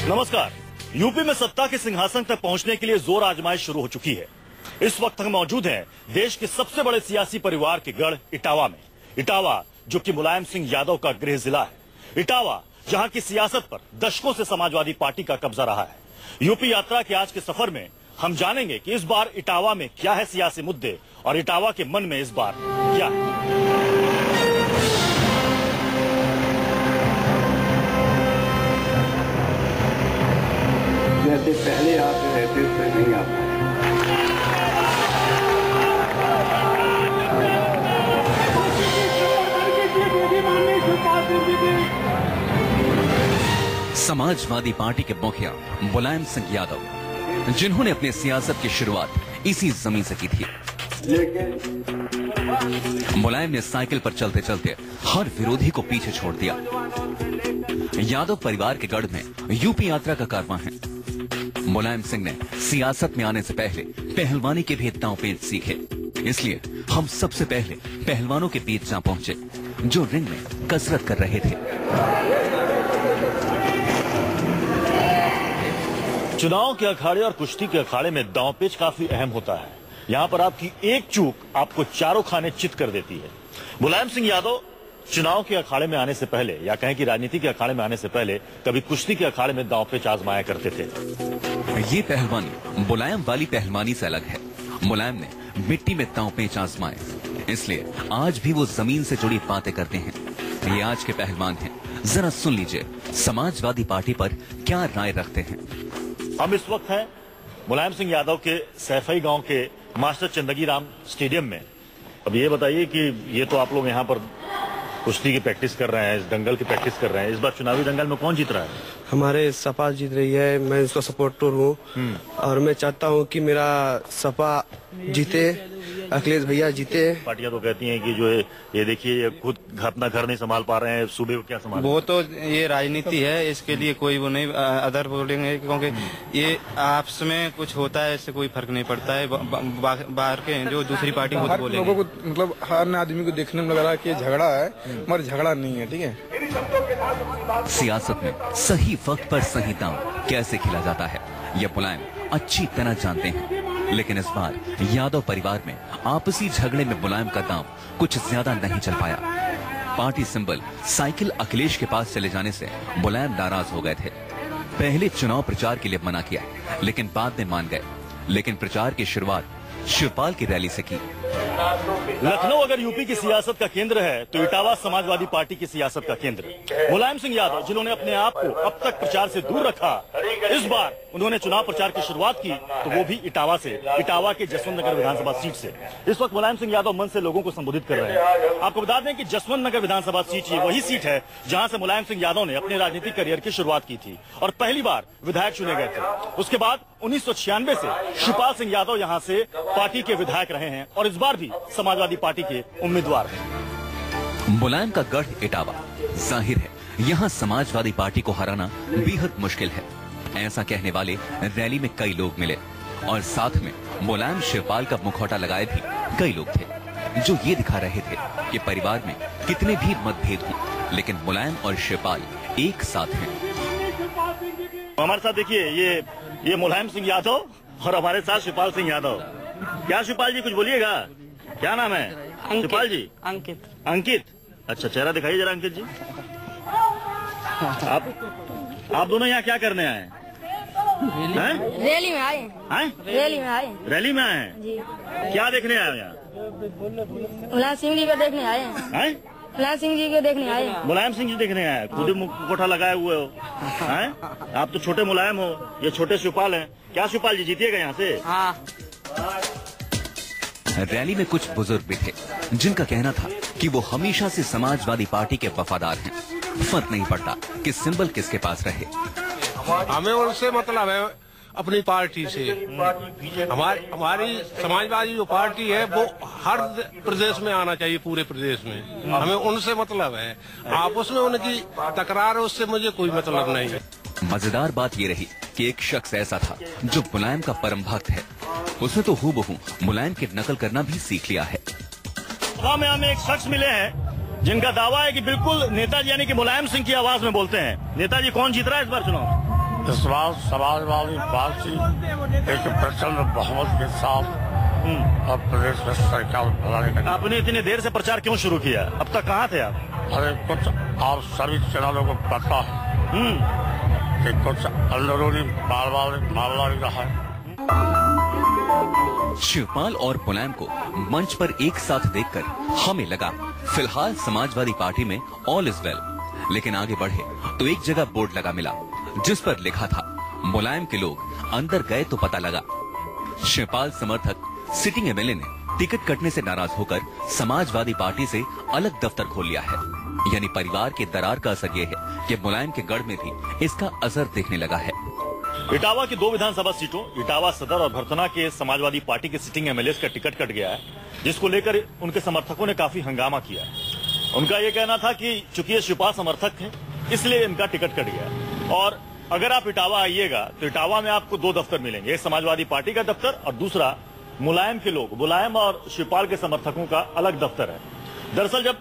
नमस्कार। यूपी में सत्ता के सिंहासन तक पहुंचने के लिए जोर आजमाइश शुरू हो चुकी है। इस वक्त हम मौजूद हैं देश के सबसे बड़े सियासी परिवार के गढ़ इटावा में। इटावा जो कि मुलायम सिंह यादव का गृह जिला है। इटावा जहां की सियासत पर दशकों से समाजवादी पार्टी का कब्जा रहा है। यूपी यात्रा के आज के सफर में हम जानेंगे कि इस बार इटावा में क्या है सियासी मुद्दे और इटावा के मन में इस बार क्या है। जैसे पहले आते रहते थे नहीं आता है। समाजवादी पार्टी के मुखिया मुलायम सिंह यादव, जिन्होंने अपने सियासत की शुरुआत इसी जमीन से की थी। मुलायम ने साइकिल पर चलते चलते हर विरोधी को पीछे छोड़ दिया। यादव परिवार के गढ़ में यूपी यात्रा का कारवां है। मुलायम सिंह ने सियासत में आने से पहले पहलवानी के भी दांव पेच सीखे। इसलिए हम सबसे पहले पहलवानों के बीच जा पहुंचे जो रिंग में कसरत कर रहे थे। चुनाव के अखाड़े और कुश्ती के अखाड़े में दांवपेच काफी अहम होता है। यहाँ पर आपकी एक चूक आपको चारों खाने चित कर देती है। मुलायम सिंह यादव चुनाव के अखाड़े में आने से पहले या कहें कि राजनीति के अखाड़े में आने से पहले कभी कुश्ती के अखाड़े में दांवपेच आजमाया करते थे। ये पहलवानी मुलायम वाली पहलवानी से अलग है। मुलायम ने मिट्टी में दांवपेच आजमाए, इसलिए आज भी वो जमीन से जुड़ी बातें करते हैं। ये आज के पहलवान हैं। जरा सुन लीजिए समाजवादी पार्टी पर क्या राय रखते हैं। हम इस वक्त हैं मुलायम सिंह यादव के सैफई गांव के मास्टर चंदगी राम स्टेडियम में। अब ये बताइए कि ये तो आप लोग यहाँ पर कुश्ती की प्रैक्टिस कर रहे हैं, इस दंगल की प्रैक्टिस कर रहे हैं। इस बार चुनावी दंगल में कौन जीत रहा है? हमारे सपा जीत रही है। मैं उसका सपोर्टर हूँ और मैं चाहता हूँ कि मेरा सपा जीते, अखिलेश भैया जीते। पार्टियां तो कहती हैं कि जो है ये देखिए ये खुद अपना घर नहीं संभाल पा रहे हैं, सूबे को क्या संभाल। वो तो ये राजनीति है, इसके लिए कोई वो नहीं अदर बोलेंगे, क्योंकि ये आपस में कुछ होता है इससे कोई फर्क नहीं पड़ता है। बाहर के जो दूसरी पार्टी को बोलेंगे। लोगों को मतलब हर आदमी को देखने में लग रहा है कि ये झगड़ा है, मगर झगड़ा नहीं है। ठीक है। सियासत में सही वक्त पर सही दांव कैसे खिला जाता है यह मुलायम अच्छी तरह जानते हैं। लेकिन इस बार यादव परिवार में आपसी झगड़े में मुलायम का दांव कुछ ज्यादा नहीं चल पाया। पार्टी सिंबल साइकिल अखिलेश के पास चले जाने से मुलायम नाराज हो गए थे। पहले चुनाव प्रचार के लिए मना किया, लेकिन बाद में मान गए। लेकिन प्रचार की शुरुआत शिवपाल की रैली से की। लखनऊ अगर यूपी की सियासत का केंद्र है तो इटावा समाजवादी पार्टी की सियासत का केंद्र। मुलायम सिंह यादव जिन्होंने अपने आप को अब तक प्रचार से दूर रखा, इस बार उन्होंने चुनाव प्रचार की शुरुआत की तो वो भी इटावा से, इटावा के जसवंत नगर विधानसभा सीट से। इस वक्त मुलायम सिंह यादव मन से लोगों को संबोधित कर रहे हैं। आपको बता दें कि जसवंत नगर विधानसभा सीट वही सीट है जहाँ से मुलायम सिंह यादव ने अपने राजनीतिक करियर की शुरुआत की थी और पहली बार विधायक चुने गए थे। उसके बाद 1996 से शिवपाल सिंह यादव यहाँ से पार्टी के विधायक रहे हैं और इस बार भी समाजवादी पार्टी के उम्मीदवार हैं। मुलायम का गढ़ इटावा, जाहिर है यहाँ समाजवादी पार्टी को हराना बेहद मुश्किल है। ऐसा कहने वाले रैली में कई लोग मिले और साथ में मुलायम शिवपाल का मुखौटा लगाए भी कई लोग थे जो ये दिखा रहे थे कि परिवार में कितने भी मतभेद हों लेकिन मुलायम और शिवपाल एक साथ हैं। हमारे साथ देखिए ये मुलायम सिंह यादव और हमारे साथ शिवपाल सिंह यादव। क्या शिवपाल जी कुछ बोलिएगा? क्या नाम है शिवपाल जी? अंकित। अंकित, अच्छा चेहरा दिखाइए जरा अंकित जी। आप दोनों यहाँ क्या करने आए हैं? रैली में आए हैं? रैली में आए रैली में आए हैं जी। क्या देखने आए हो यहाँ? मुलायम सिंह जी को देखने आए हैं। मुलायम सिंह जी को देखने आए हैं। मुलायम सिंह जी देखने आए, खुद ही मुखौटा लगाए हुए हो हैं? आप तो छोटे मुलायम हो, ये छोटे शिवपाल हैं। क्या शिवपाल जी जीतिएगा यहाँ से? हाँ। रैली में कुछ बुजुर्ग भी थे जिनका कहना था कि वो हमेशा से समाजवादी पार्टी के वफादार हैं। फर्क नहीं पड़ता कि सिंबल किसके पास रहे। हमें उनसे मतलब है अपनी पार्टी से। हमारी समाजवादी जो पार्टी है वो हर प्रदेश में आना चाहिए, पूरे प्रदेश में। हमें उनसे मतलब है, आपस में उनकी तकरार है उससे मुझे कोई मतलब नहीं है। मजेदार बात ये रही कि एक शख्स ऐसा था जो मुलायम का परम भक्त है। उसने तो हूबहू मुलायम की नकल करना भी सीख लिया है। में हमें एक शख्स मिले हैं जिनका दावा है कि बिल्कुल नेताजी यानी कि मुलायम सिंह की आवाज में बोलते हैं। नेताजी कौन जीत रहा है इस बार चुनाव? इस बार समाजवादी पार्टी एक प्रचंड बहुमत के साथ अब प्रदेश में सरकार बनाने का। आपने इतनी देर से प्रचार क्यों शुरू किया? अब तक कहाँ थे आप? अरे कुछ आप सभी चैनलों को पता है कि कुछ अंदरूनी मामला रहा है। शिवपाल और मुलायम को मंच पर एक साथ देखकर हमें लगा फिलहाल समाजवादी पार्टी में ऑल इज वेल। लेकिन आगे बढ़े तो एक जगह बोर्ड लगा मिला जिस पर लिखा था मुलायम के लोग अंदर गए तो पता लगा। शिवपाल समर्थक सिटिंग एमएलए ने टिकट कटने से नाराज होकर समाजवादी पार्टी से अलग दफ्तर खोल लिया है। यानी परिवार के दरार का असर यह है कि मुलायम के गढ़ में भी इसका असर देखने लगा है। इटावा की 2 विधानसभा सीटों इटावा सदर और भरथना के समाजवादी पार्टी के सिटिंग एमएलए का टिकट कट गया है, जिसको लेकर उनके समर्थकों ने काफी हंगामा किया। उनका यह कहना था कि चूंकि ये शिवपाल समर्थक हैं इसलिए इनका टिकट कट गया। और अगर आप इटावा आइएगा तो इटावा में आपको 2 दफ्तर मिलेंगे, एक समाजवादी पार्टी का दफ्तर और दूसरा मुलायम के लोग, मुलायम और शिवपाल के समर्थकों का अलग दफ्तर है। दरअसल जब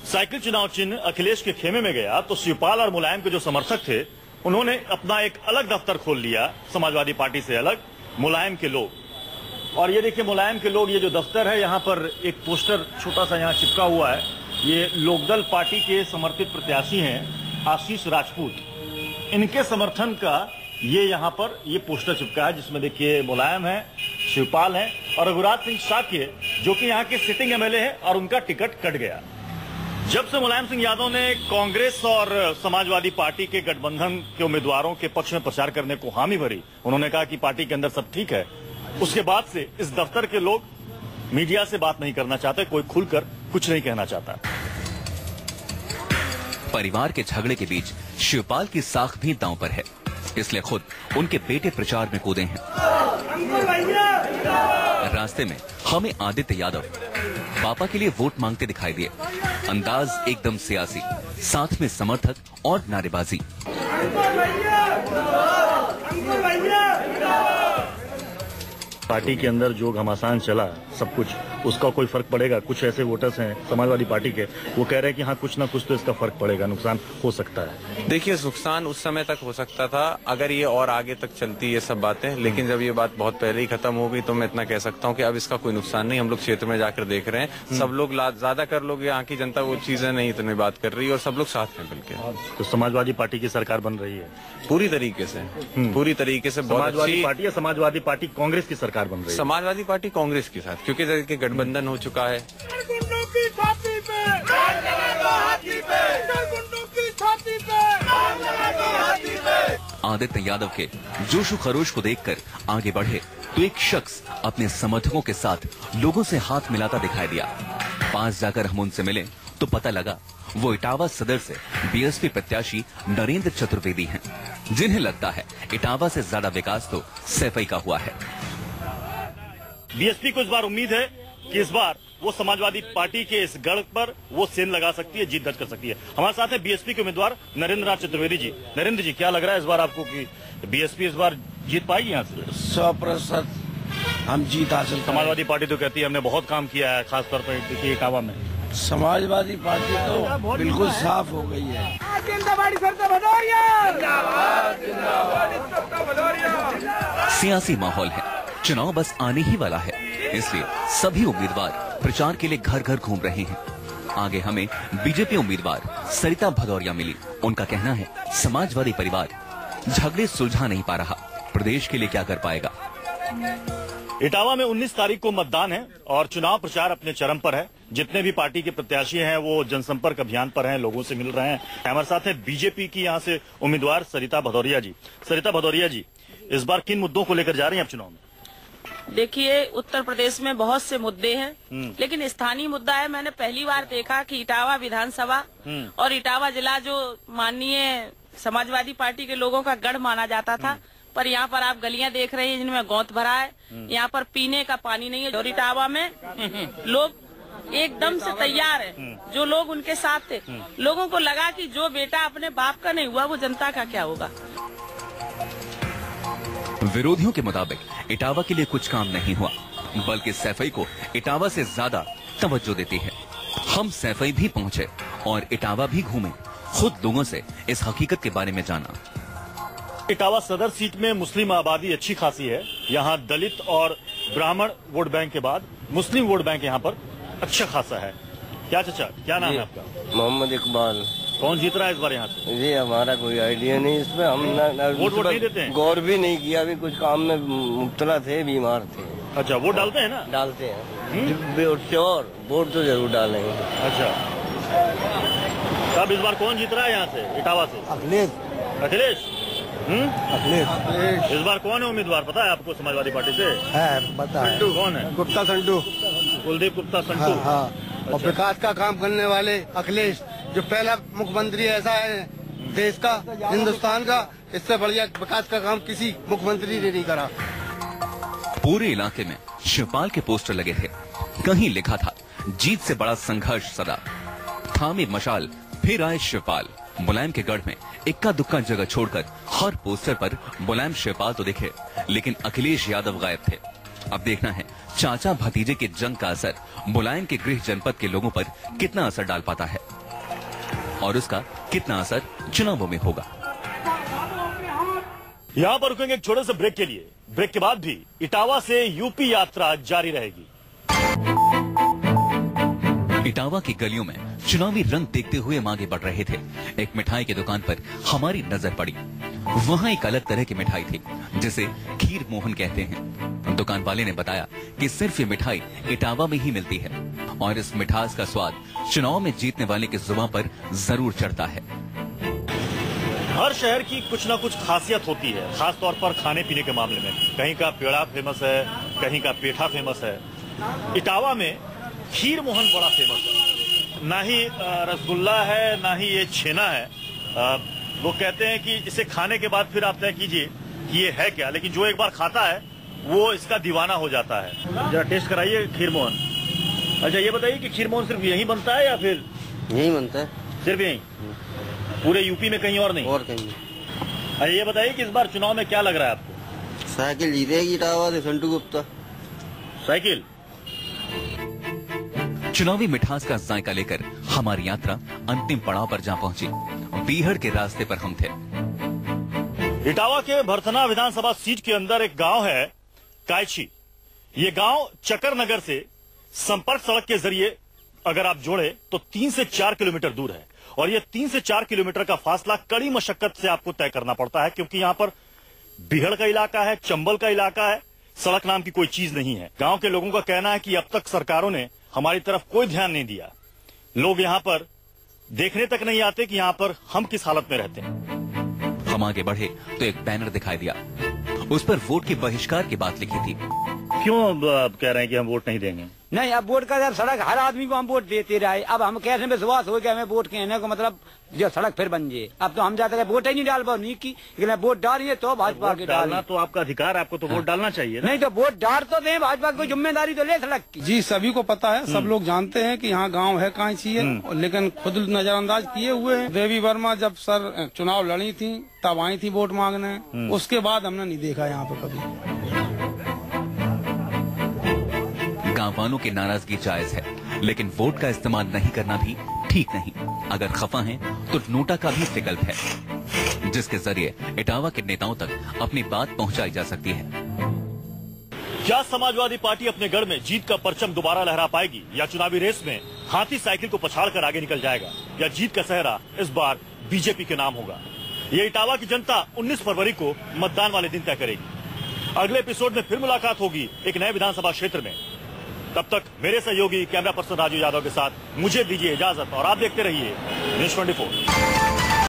साइकिल चुनाव चिन्ह अखिलेश के खेमे में गया तो शिवपाल और मुलायम के जो समर्थक थे उन्होंने अपना एक अलग दफ्तर खोल लिया, समाजवादी पार्टी से अलग, मुलायम के लोग। और ये देखिए मुलायम के लोग, ये जो दफ्तर है यहाँ पर एक पोस्टर छोटा सा यहाँ चिपका हुआ है। ये लोकदल पार्टी के समर्थित प्रत्याशी हैं आशीष राजपूत, इनके समर्थन का ये यहाँ पर ये पोस्टर चिपका है जिसमें देखिए मुलायम है, शिवपाल है और रघुराज सिंह शाक्य जो कि यहाँ के सिटिंग एमएलए हैं और उनका टिकट कट गया। जब से मुलायम सिंह यादव ने कांग्रेस और समाजवादी पार्टी के गठबंधन के उम्मीदवारों के पक्ष में प्रचार करने को हामी भरी, उन्होंने कहा कि पार्टी के अंदर सब ठीक है, उसके बाद से इस दफ्तर के लोग मीडिया से बात नहीं करना चाहते, कोई खुलकर कुछ नहीं कहना चाहता। परिवार के झगड़े के बीच शिवपाल की साख भी दांव पर है, इसलिए खुद उनके बेटे प्रचार में कूदे हैं। रास्ते में हमें आदित्य यादव पापा के लिए वोट मांगते दिखाई दिए। अंदाज एकदम सियासी, साथ में समर्थक और नारेबाजी। पार्टी के अंदर जो घमासान चला सब कुछ, उसका कोई फर्क पड़ेगा? कुछ ऐसे वोटर्स हैं समाजवादी पार्टी के, वो कह रहे हैं कि हाँ कुछ ना कुछ तो इसका फर्क पड़ेगा, नुकसान हो सकता है। देखिए नुकसान उस समय तक हो सकता था अगर ये और आगे तक चलती ये सब बातें, लेकिन जब ये बात बहुत पहले ही खत्म हो गई तो मैं इतना कह सकता हूँ कि अब इसका कोई नुकसान नहीं। हम लोग क्षेत्र में जाकर देख रहे हैं, सब लोग ज्यादातर लोग यहाँ की जनता वो चीजें नहीं इतनी बात कर रही है और सब लोग साथ में मिलकर। तो समाजवादी पार्टी की सरकार बन रही है पूरी तरीके से, पूरी तरीके से। समाजवादी पार्टी या समाजवादी पार्टी कांग्रेस की सरकार बन रही है? समाजवादी पार्टी कांग्रेस के साथ, क्योंकि गठबंधन हो चुका है। आदित्य यादव के जोशो खरोश को देखकर आगे बढ़े तो एक शख्स अपने समर्थकों के साथ लोगों से हाथ मिलाता दिखाई दिया। पास जाकर हम उनसे मिले तो पता लगा वो इटावा सदर से बीएसपी प्रत्याशी नरेंद्र चतुर्वेदी हैं, जिन्हें लगता है इटावा से ज्यादा विकास तो सैफई का हुआ है। बीएसपी को इस बार उम्मीद है कि इस बार वो समाजवादी पार्टी के इस गढ़ पर वो सेंध लगा सकती है, जीत दर्ज कर सकती है। हमारे साथ है बीएसपी के उम्मीदवार नरेंद्र नाथ चतुर्वेदी जी। नरेंद्र जी, क्या लग रहा है इस बार आपको कि बीएसपी इस बार जीत पाएगी यहाँ से? 100% हम जीत हासिल। समाजवादी पार्टी तो कहती है हमने बहुत काम किया है, खासतौर पर देखिए इटावा में। समाजवादी पार्टी तो बिल्कुल साफ हो गई है। सियासी माहौल है, चुनाव बस आने ही वाला है, इसलिए सभी उम्मीदवार प्रचार के लिए घर घर घूम रहे हैं। आगे हमें बीजेपी उम्मीदवार सरिता भदौरिया मिली। उनका कहना है समाजवादी परिवार झगड़े सुलझा नहीं पा रहा, प्रदेश के लिए क्या कर पाएगा। इटावा में 19 तारीख को मतदान है और चुनाव प्रचार अपने चरम पर है। जितने भी पार्टी के प्रत्याशी हैं वो जनसंपर्क अभियान पर हैं, लोगों से मिल रहे हैं। हमारे साथ है बीजेपी की यहाँ से उम्मीदवार सरिता भदौरिया जी। सरिता भदौरिया जी, इस बार किन मुद्दों को लेकर जा रही हैं आप चुनाव में? देखिए, उत्तर प्रदेश में बहुत से मुद्दे हैं, लेकिन स्थानीय मुद्दा है। मैंने पहली बार देखा कि इटावा विधानसभा और इटावा जिला जो माननीय समाजवादी पार्टी के लोगों का गढ़ माना जाता था, पर यहाँ पर आप गलियां देख रहे हैं जिनमें गौत भरा है। यहाँ पर पीने का पानी नहीं है। और इटावा में लोग एकदम से तैयार है, जो लोग उनके साथ थे। लोगों को लगा कि जो बेटा अपने बाप का नहीं हुआ वो जनता का क्या होगा। विरोधियों के मुताबिक इटावा के लिए कुछ काम नहीं हुआ, बल्कि सैफई को इटावा से ज्यादा तवज्जो देती है। हम सैफई भी पहुंचे और इटावा भी घूमे, खुद लोगों से इस हकीकत के बारे में जाना। इटावा सदर सीट में मुस्लिम आबादी अच्छी खासी है। यहाँ दलित और ब्राह्मण वोट बैंक के बाद मुस्लिम वोट बैंक यहाँ पर अच्छा खासा है। क्या चाचा, क्या नाम है आपका? मोहम्मद इकबाल। कौन जीत रहा है इस बार यहाँ से? जी हमारा कोई आइडिया नहीं इसमें, हम वोट नहीं देते हैं, गौर भी नहीं किया, अभी कुछ काम में मुब्तला थे, बीमार थे। अच्छा, वोट डालते हैं ना? डालते हैं श्योर, वोट तो जरूर डालेंगे। अच्छा, तब इस बार कौन जीत रहा है यहाँ से इटावा से? अखिलेश। अखिलेश? अखिलेश। इस बार कौन है उम्मीदवार, पता है आपको समाजवादी पार्टी से? है, पता है। कौन है? गुप्ता संटू। कुलदीप गुप्ता संटू। हाँ। और विकास का काम करने वाले अखिलेश, जो पहला मुख्यमंत्री ऐसा है देश का, हिंदुस्तान का, इससे बढ़िया विकास का काम किसी मुख्यमंत्री ने नहीं करा। पूरे इलाके में शिवपाल के पोस्टर लगे थे। कहीं लिखा था, जीत से बड़ा संघर्ष सदा, थामे मशाल फिर आए शिवपाल। मुलायम के गढ़ में इक्का दुक्का जगह छोड़कर हर पोस्टर पर मुलायम शिवपाल तो दिखे, लेकिन अखिलेश यादव गायब थे। अब देखना है चाचा भतीजे के जंग का असर मुलायम के गृह जनपद के लोगों पर कितना असर डाल पाता है और उसका कितना असर चुनावों में होगा। यहाँ पर रुकेंगे एक छोटे से ब्रेक के लिए। ब्रेक के बाद भी इटावा से यूपी यात्रा जारी रहेगी। इटावा की गलियों में चुनावी रंग देखते हुए हम आगे बढ़ रहे थे। एक मिठाई की दुकान पर हमारी नजर पड़ी। वहाँ एक अलग तरह की मिठाई थी जिसे खीर मोहन कहते हैं। दुकान वाले ने बताया कि सिर्फ ये मिठाई इटावा में ही मिलती है और इस मिठास का स्वाद चुनाव में जीतने वाले की जुबान पर जरूर चढ़ता है। हर शहर की कुछ न कुछ खासियत होती है, खास तौर पर खाने पीने के मामले में। कहीं का पेड़ा फेमस है, कहीं का पेठा फेमस है। इटावा में खीर मोहन बड़ा फेमस है। ना ही रसगुल्ला है, ना ही ये छेना है। वो कहते हैं कि इसे खाने के बाद फिर आप तय कीजिए कि ये है क्या, लेकिन जो एक बार खाता है वो इसका दीवाना हो जाता है। जरा टेस्ट कराइए खीर मोहन। अच्छा, ये बताइए कि खीर मोहन सिर्फ यहीं बनता है या फिर? यहीं बनता है। सिर्फ यहीं? पूरे यूपी में कहीं और नहीं? और कहीं। अच्छा, ये बताइए कि इस बार चुनाव में क्या लग रहा है आपको? साइकिल जीतेगी इटावा से संटू गुप्ता। साइकिल? चुनावी मिठास का जायका लेकर हमारी यात्रा अंतिम पड़ाव पर जा पहुंची। बीहड़ के रास्ते पर हम थे। इटावा के भरथना विधानसभा सीट के अंदर एक गांव है कायची। ये गांव चकर नगर से संपर्क सड़क के जरिए अगर आप जोड़े तो 3 से 4 किलोमीटर दूर है और ये 3 से 4 किलोमीटर का फासला कड़ी मशक्कत से आपको तय करना पड़ता है, क्योंकि यहाँ पर बीहड़ का इलाका है, चंबल का इलाका है, सड़क नाम की कोई चीज नहीं है। गांव के लोगों का कहना है कि अब तक सरकारों ने हमारी तरफ कोई ध्यान नहीं दिया। लोग यहाँ पर देखने तक नहीं आते कि यहाँ पर हम किस हालत में रहते हैं। हम आगे बढ़े तो एक बैनर दिखाई दिया। उस पर वोट के बहिष्कार की बात लिखी थी। क्यों अब कह रहे हैं कि हम वोट नहीं देंगे? नहीं, अब वोट का जब सड़क हर आदमी को हम वोट देते रहे, अब हम कैसे विश्वास हो गया हमें वोट कहने को, मतलब जो सड़क फिर बन जाए। अब तो हम जाते वोट ही नहीं डाल पाओ नहीं की, लेकिन वोट डालिए तो भाजपा के डालना तो आपका अधिकार, आपको तो वोट डालना चाहिए ना? नहीं तो वोट डाल तो दें, भाजपा की जिम्मेदारी तो ले सड़क की। जी सभी को पता है, सब लोग जानते हैं कि यहाँ गांव है कांची है, लेकिन खुद नजरअंदाज किए हुए हैं। देवी वर्मा जब सर चुनाव लड़ी थी तब आई थी वोट मांगने, उसके बाद हमने नहीं देखा यहाँ पे कभी। गांव वालों की नाराजगी जायज है, लेकिन वोट का इस्तेमाल नहीं करना भी ठीक नहीं। अगर खफा हैं तो नोटा का भी विकल्प है, जिसके जरिए इटावा के नेताओं तक अपनी बात पहुंचाई जा सकती है। क्या समाजवादी पार्टी अपने गढ़ में जीत का परचम दोबारा लहरा पाएगी, या चुनावी रेस में हाथी साइकिल को पछाड़कर आगे निकल जाएगा, या जीत का सेहरा इस बार बीजेपी के नाम होगा? ये इटावा की जनता 19 फरवरी को मतदान वाले दिन तय करेगी। अगले एपिसोड में फिर मुलाकात होगी एक नए विधानसभा क्षेत्र में। तब तक मेरे सहयोगी कैमरा पर्सन राजू यादव के साथ मुझे दीजिए इजाजत और आप देखते रहिए न्यूज़ 24।